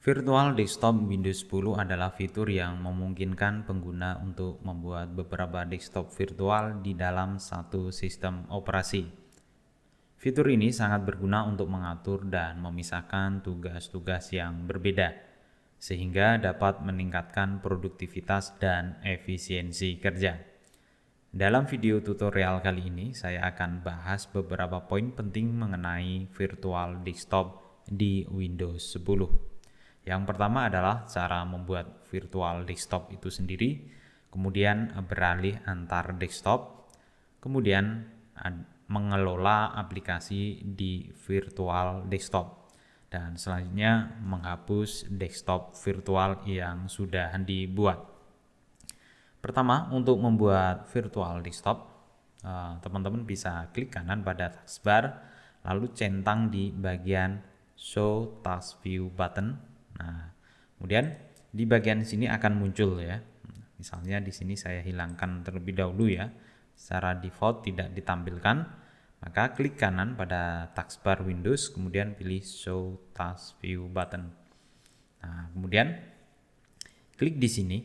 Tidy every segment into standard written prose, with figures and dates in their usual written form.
Virtual Desktop Windows 10 adalah fitur yang memungkinkan pengguna untuk membuat beberapa desktop virtual di dalam satu sistem operasi. Fitur ini sangat berguna untuk mengatur dan memisahkan tugas-tugas yang berbeda, sehingga dapat meningkatkan produktivitas dan efisiensi kerja. Dalam video tutorial kali ini, saya akan bahas beberapa poin penting mengenai virtual desktop di Windows 10. Yang pertama adalah cara membuat virtual desktop itu sendiri, kemudian beralih antar desktop, kemudian mengelola aplikasi di virtual desktop, dan selanjutnya menghapus desktop virtual yang sudah dibuat. Pertama, untuk membuat virtual desktop, teman-teman bisa klik kanan pada taskbar, lalu centang di bagian Show Task View button. Nah, kemudian di bagian sini akan muncul ya. Misalnya di sini saya hilangkan terlebih dahulu ya. Secara default tidak ditampilkan. Maka klik kanan pada taskbar Windows, kemudian pilih Show Task View button. Nah, kemudian klik di sini.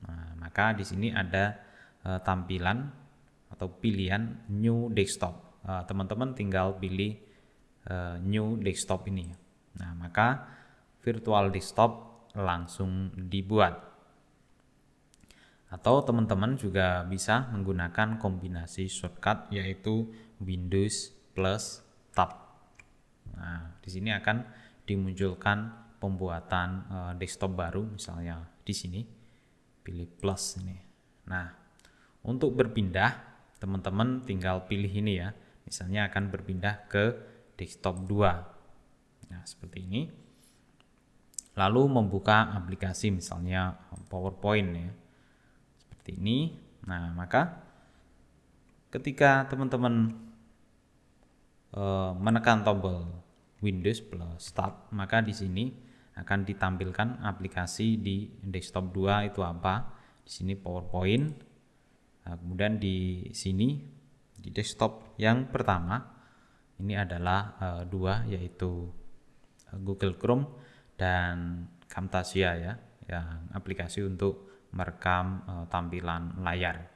Nah, maka di sini ada tampilan atau pilihan New Desktop. Teman-teman tinggal pilih New Desktop ini. Nah, maka virtual desktop langsung dibuat. Atau teman-teman juga bisa menggunakan kombinasi shortcut yaitu Windows plus Tab. Nah, di sini akan dimunculkan pembuatan desktop baru, misalnya di sini pilih plus ini. Nah, untuk berpindah teman-teman tinggal pilih ini ya. Misalnya akan berpindah ke desktop 2. Nah, seperti ini. Lalu membuka aplikasi misalnya PowerPoint ya. Seperti ini. Nah, maka ketika teman-teman menekan tombol Windows plus Tab, maka di sini akan ditampilkan aplikasi di desktop 2 itu apa. Di sini PowerPoint. Nah, kemudian di sini di desktop yang pertama ini adalah 2 yaitu Google Chrome dan Camtasia ya, yang aplikasi untuk merekam tampilan layar.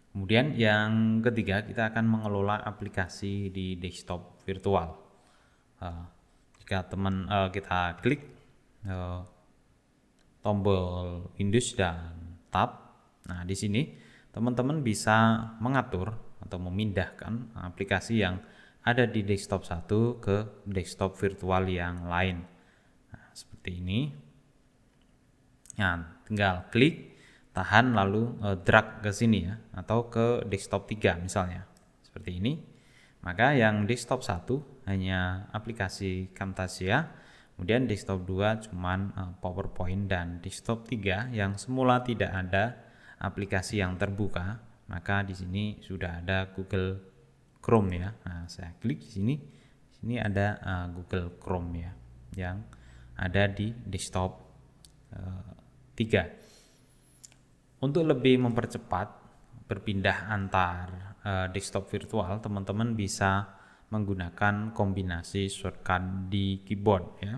Kemudian yang ketiga, kita akan mengelola aplikasi di desktop virtual. Jika kita klik tombol Windows dan Tab, nah di sini teman-teman bisa mengatur atau memindahkan aplikasi yang ada di desktop 1 ke desktop virtual yang lain. Nah, seperti ini. Nah, tinggal klik, tahan, lalu drag ke sini ya, atau ke desktop 3 misalnya. Seperti ini. Maka yang desktop 1 hanya aplikasi Camtasia, kemudian desktop 2 cuman PowerPoint, dan desktop 3 yang semula tidak ada aplikasi yang terbuka, maka di sini sudah ada Google Chrome ya. Nah, saya klik di sini. Di sini ada Google Chrome ya, yang ada di desktop 3. Untuk lebih mempercepat berpindah antar desktop virtual, teman-teman bisa menggunakan kombinasi shortcut di keyboard ya,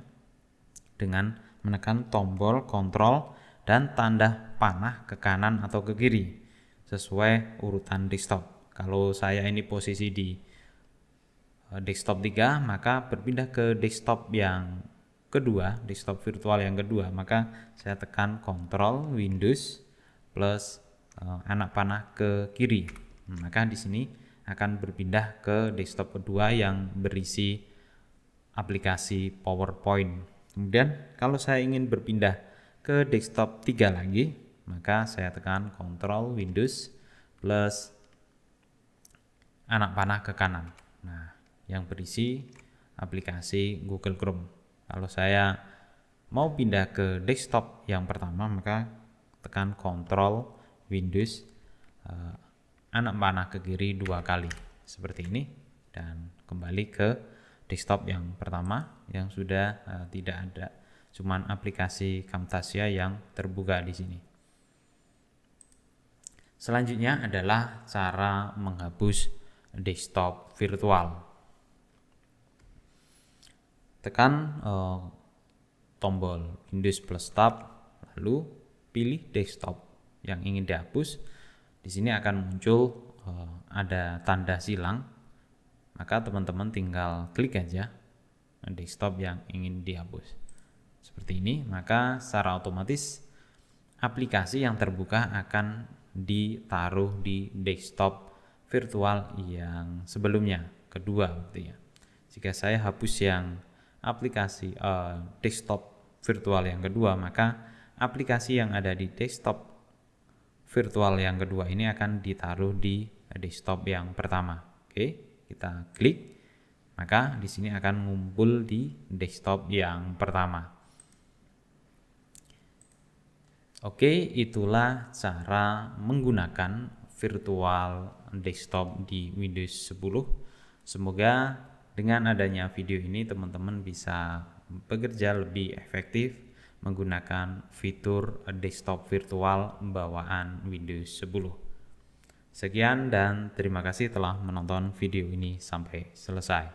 dengan menekan tombol kontrol dan tanda panah ke kanan atau ke kiri sesuai urutan desktop. Kalau saya ini posisi di desktop 3, maka berpindah ke desktop yang kedua, desktop virtual yang kedua, maka saya tekan Ctrl Windows plus anak panah ke kiri. Maka di sini akan berpindah ke desktop kedua yang berisi aplikasi PowerPoint. Kemudian kalau saya ingin berpindah ke desktop 3 lagi, maka saya tekan Ctrl Windows plus anak panah ke kanan. Nah, yang berisi aplikasi Google Chrome. Kalau saya mau pindah ke desktop yang pertama, maka tekan Ctrl Windows anak panah ke kiri 2 kali seperti ini, dan kembali ke desktop yang pertama yang sudah tidak ada, cuman aplikasi Camtasia yang terbuka di sini. Selanjutnya adalah cara menghapus desktop virtual. tekan tombol Windows plus Tab, lalu pilih desktop yang ingin dihapus. Di sini akan muncul ada tanda silang, maka teman-teman tinggal klik aja desktop yang ingin dihapus. Seperti ini, maka secara otomatis aplikasi yang terbuka akan ditaruh di desktop virtual yang sebelumnya, kedua berarti ya. Jika saya hapus yang aplikasi desktop virtual yang kedua, maka aplikasi yang ada di desktop virtual yang kedua ini akan ditaruh di desktop yang pertama. Oke, kita klik, maka di sini akan ngumpul di desktop yang pertama. Oke, itulah cara menggunakan virtual desktop di Windows 10. Semoga dengan adanya video ini teman-teman bisa bekerja lebih efektif menggunakan fitur desktop virtual bawaan Windows 10. Sekian dan terima kasih telah menonton video ini sampai selesai.